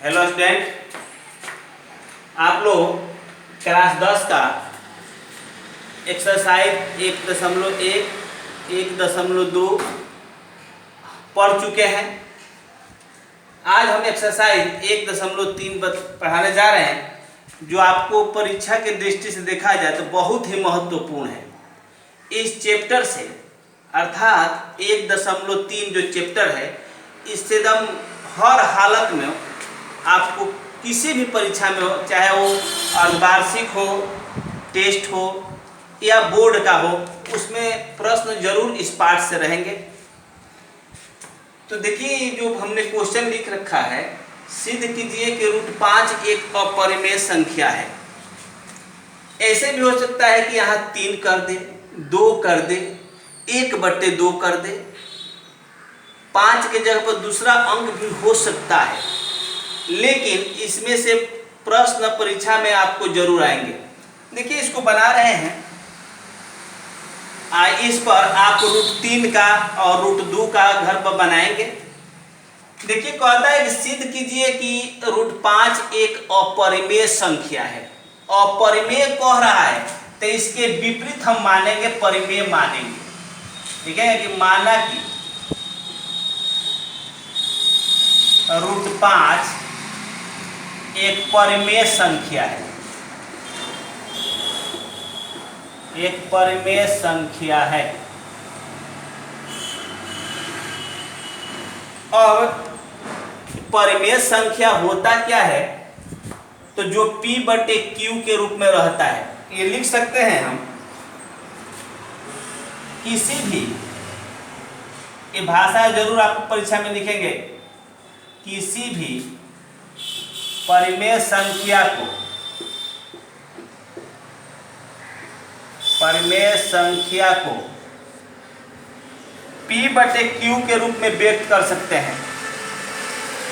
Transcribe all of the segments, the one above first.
Hello student, आप लोग class 10 का एक्सरसाइज 1.1, 1.2 पढ़ चुके हैं। आज हम एक्सरसाइज 1.3 पढ़ाने जा रहे हैं, जो आपको परीक्षा के दृष्टि से देखा जाए तो बहुत ही महत्वपूर्ण है। इस चैप्टर से अर्थात 1.3 जो चैप्टर है, इससे एकदम हर हालत में आपको किसी भी परीक्षा में हो, चाहे वो अर्धवार्षिक हो, टेस्ट हो या बोर्ड का हो, उसमें प्रश्न जरूर इस पाठ से रहेंगे। तो देखिए, जो हमने क्वेश्चन लिख रखा है, सिद्ध कीजिए कि √5 एक अपरिमेय संख्या है। ऐसे भी हो सकता है कि यहाँ 3 कर दे, 2 कर दे, 1/2 कर दे, 5 के जगह पर दूसरा अंक भी हो सकता है। लेकिन इसमें से प्रश्न परीक्षा में आपको जरूर आएंगे। देखिए, इसको बना रहे हैं, इस पर आप √3 का और √2 का घर पर बनाएंगे। देखिए, कहता है कि सिद्ध कीजिए कि √5 एक अपरिमेय संख्या है। अपरिमेय कह रहा है तो इसके विपरीत हम मानेंगे, परिमेय मानेंगे। ठीक है, कि माना कि √5 एक परिमेय संख्या है, एक परिमेय संख्या है। और परिमेय संख्या होता क्या है, तो जो P/Q के रूप में रहता है, ये लिख सकते हैं हम। किसी भी, ये भाषा जरूर आपको परीक्षा में लिखेंगे, किसी भी परिमेय संख्या को P/Q के रूप में व्यक्त कर सकते हैं।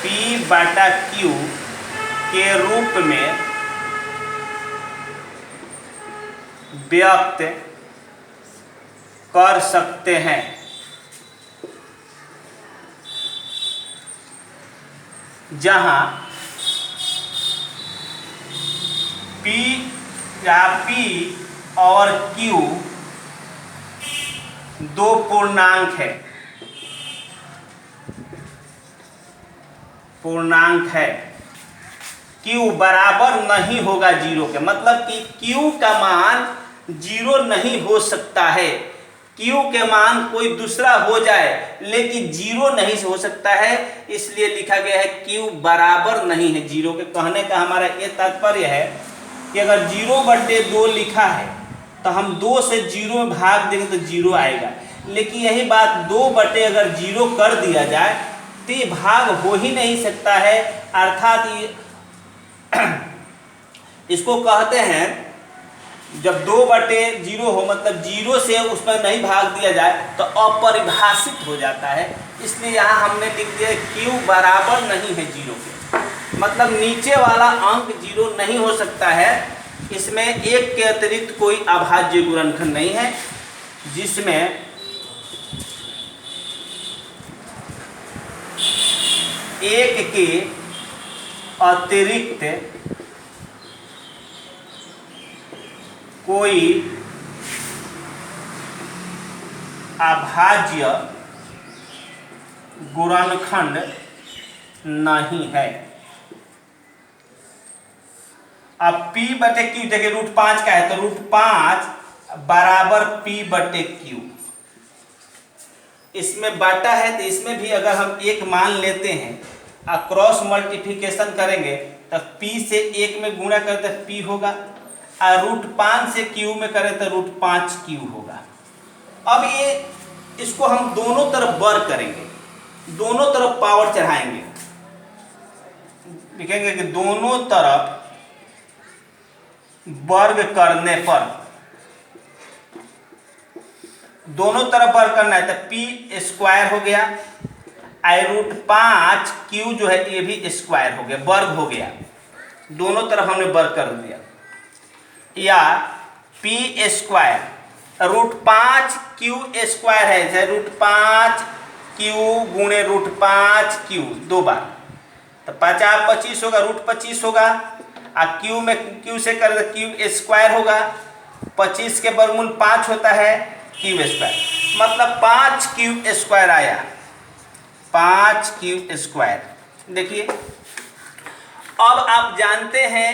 P/Q के रूप में व्यक्त कर सकते हैं। जहां P और Q दो पूर्णांक है। Q बराबर नहीं होगा 0 के, मतलब कि Q का मान 0 नहीं हो सकता है। Q के मान कोई दूसरा हो जाए लेकिन 0 नहीं हो सकता है, इसलिए लिखा गया है Q बराबर नहीं है 0 के। कहने का हमारा ये तात्पर्य है कि अगर 0/2 लिखा है तो हम 2 से 0 में भाग देंगे तो 0 आएगा। लेकिन यही बात 2/अगर 0 कर दिया जाए तो ये भाग हो ही नहीं सकता है। अर्थात इसको कहते हैं, जब 2/0 हो, मतलब 0 से उस पर नहीं भाग दिया जाए तो अपरिभाषित हो जाता है। इसलिए यहाँ हमने लिख दिया Q बराबर नहीं है 0 के, मतलब नीचे वाला अंक 0 नहीं हो सकता है। इसमें 1 के अतिरिक्त कोई अभाज्य गुणनखंड नहीं है, जिसमें 1 के अतिरिक्त कोई अभाज्य गुणनखंड नहीं है। अब P/Q, देखिए √5 का है तो √5 बराबर P/Q। इसमें बाटा है तो इसमें भी अगर हम 1 मान लेते हैं और क्रॉस मल्टीप्लिकेशन करेंगे तो P से 1 में गुणा करें तो P होगा, और √5 से Q में करें तो √5Q होगा। अब इसको हम दोनों तरफ वर्ग करेंगे, दोनों तरफ पावर चढ़ाएंगे। लिखेंगे कि दोनों तरफ वर्ग करने पर, दोनों तरफ वर्ग करना है तो P² हो गया, √5Q जो है ये भी स्क्वायर हो गया, वर्ग हो गया। दोनों तरफ हमने वर्ग कर दिया। या P² √5Q² है, √5Q गुणे √5Q 2 बार, तो 50 25 होगा, रूट 25 होगा। क्यू में क्यू से कर क्यू स्क्वायर होगा, 25 के वर्गमूल 5 होता है, क्यू स्क्वायर, मतलब 5 क्यू स्क्वायर आया, 5 क्यू स्क्वायर। देखिए अब आप जानते हैं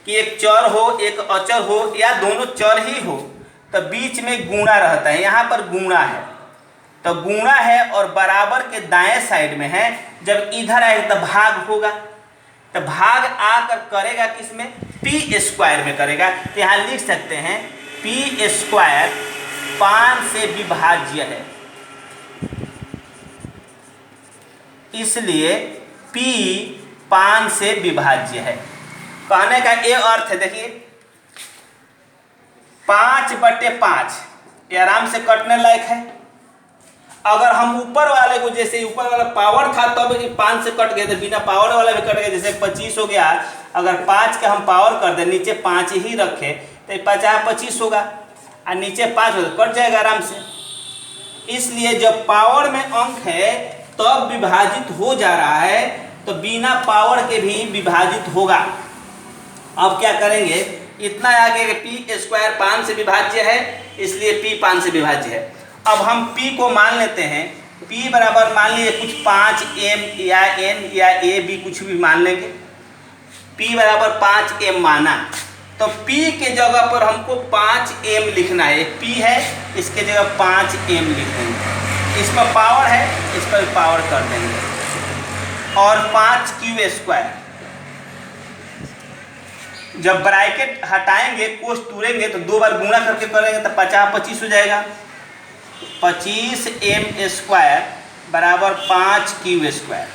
कि एक चर हो एक अचर हो या दोनों चर ही हो तो बीच में गुणा रहता है। यहाँ पर गुणा है तो गुणा है और बराबर के दाएं साइड में है, जब इधर आएगा तो भाग होगा, तो भाग आकर करेगा किसमें, पी स्क्वायर में करेगा। तो यहाँ लिख सकते हैं पी स्क्वायर 5 से विभाज्य है, इसलिए P 5 से विभाज्य है। कहने का ये अर्थ है, देखिए 5/5 ये आराम से कटने लायक है। अगर हम ऊपर वाले को, जैसे ऊपर वाला पावर था तब 5 से कट गए, तो बिना पावर वाला भी कट गया, जैसे 25 हो गया। अगर 5 का हम पावर कर दे, नीचे 5 ही रखे तो 50 25 होगा और नीचे 5 हो तो कट जाएगा आराम से। इसलिए जब पावर में अंक है तब विभाजित हो जा रहा है, तो बिना पावर के भी विभाजित होगा। अब क्या करेंगे, इतना आगे कि पी स्क्वायर 5 से विभाज्य है, इसलिए पी 5 से विभाज्य है। अब हम p को मान लेते हैं, p बराबर मान लीजिए कुछ 5m या n या a b कुछ भी मान लेंगे। p बराबर 5m माना तो p के जगह पर हमको 5m लिखना है। p है, इसके जगह 5m लिख देंगे। इस पर पावर है, इस पर पावर कर देंगे और 5q स्क्वायर। जब ब्रैकेट हटाएंगे, कोष तोड़ेंगे तो 2 बार गुणा करके करेंगे तो 50 25 हो जाएगा। 25m स्क्वायर बराबर 5q स्क्वायर।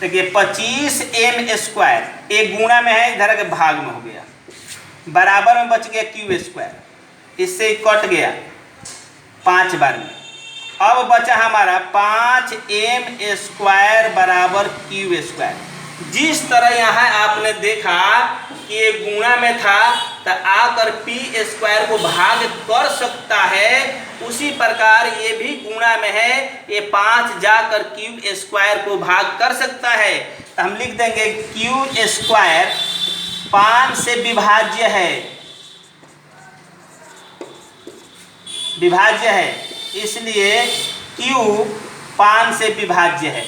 देखिए 25m स्क्वायर एक गुणा में है, इधर के भाग में हो गया, बराबर में बच गया q स्क्वायर, इससे कट गया 5 बार में। अब बचा हमारा 5m स्क्वायर बराबर q स्क्वायर। जिस तरह यहाँ आपने देखा कि ये गुणा में था तो आकर p स्क्वायर को भाग कर सकता है, उसी प्रकार ये भी गुणा में है, ये 5 जाकर q स्क्वायर को भाग कर सकता है। तो हम लिख देंगे q स्क्वायर 5 से विभाज्य है, विभाज्य है, इसलिए q 5 से विभाज्य है।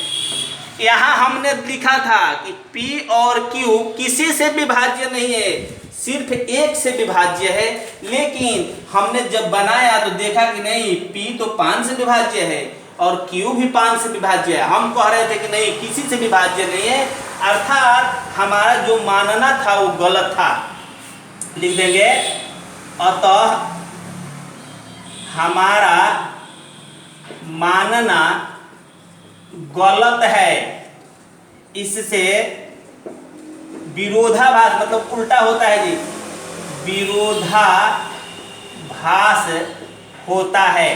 यहाँ हमने लिखा था कि P और Q किसी से विभाज्य नहीं है, सिर्फ एक से विभाज्य है। लेकिन हमने जब बनाया तो देखा कि नहीं, P तो 5 से विभाज्य है और Q भी 5 से विभाज्य है। हम कह रहे थे कि नहीं, किसी से विभाज्य नहीं है, अर्थात हमारा जो मानना था वो गलत था। लिख देंगे अतः हमारा मानना गलत है, इससे विरोधाभास, मतलब उल्टा होता है जी, विरोधाभास होता है।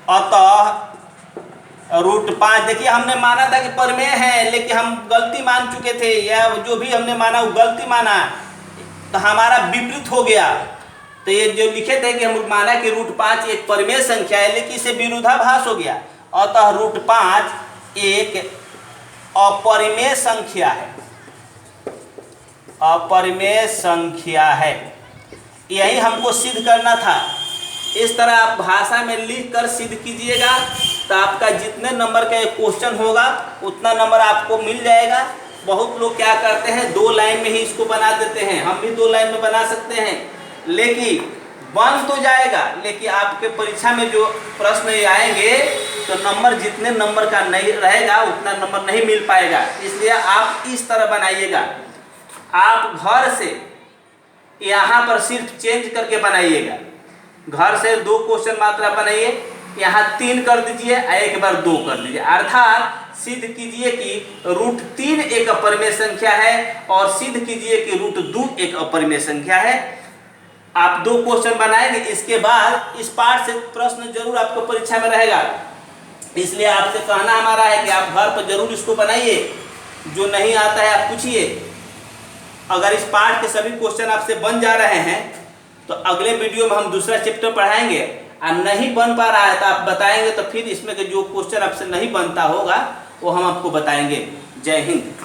अतः रूट 5, देखिए हमने माना था कि प्रमेय है, लेकिन हम गलती मान चुके थे, या जो भी हमने माना वो गलती माना, तो हमारा विपरीत हो गया। तो ये जो लिखे थे कि हम माना कि रूट 5 एक प्रमेय संख्या है, लेकिन इसे विरोधाभास हो गया। अतः रूट 5 एक अपरिमेय संख्या है, अपरिमेय संख्या है। यही हमको सिद्ध करना था। इस तरह आप भाषा में लिख कर सिद्ध कीजिएगा तो आपका जितने नंबर का एक क्वेश्चन होगा उतना नंबर आपको मिल जाएगा। बहुत लोग क्या करते हैं, 2 लाइन में ही इसको बना देते हैं, हम भी 2 लाइन में बना सकते हैं, लेकिन बन तो जाएगा, लेकिन आपके परीक्षा में जो प्रश्न आएंगे तो नंबर जितने नंबर का नहीं रहेगा उतना नंबर नहीं मिल पाएगा। इसलिए आप इस तरह बनाइएगा। आप घर से यहाँ पर सिर्फ चेंज करके बनाइएगा। घर से 2 क्वेश्चन मात्रा बनाइए, यहाँ 3 कर दीजिए, एक बार 2 कर दीजिए, अर्थात सिद्ध कीजिए कि रूट 3 एक अपरिमेय संख्या है और सिद्ध कीजिए कि रूट 2 एक अपरिमेय संख्या है। आप 2 क्वेश्चन बनाएंगे, इसके बाद इस पार्ट से प्रश्न जरूर आपको परीक्षा में रहेगा। इसलिए आपसे कहना हमारा है कि आप घर पर जरूर इसको बनाइए, जो नहीं आता है आप पूछिए। अगर इस पार्ट के सभी क्वेश्चन आपसे बन जा रहे हैं तो अगले वीडियो में हम दूसरा चैप्टर पढ़ाएंगे। और नहीं बन पा रहा है तो आप बताएंगे, तो फिर इसमें के जो क्वेश्चन आपसे नहीं बनता होगा वो हम आपको बताएंगे। जय हिंद।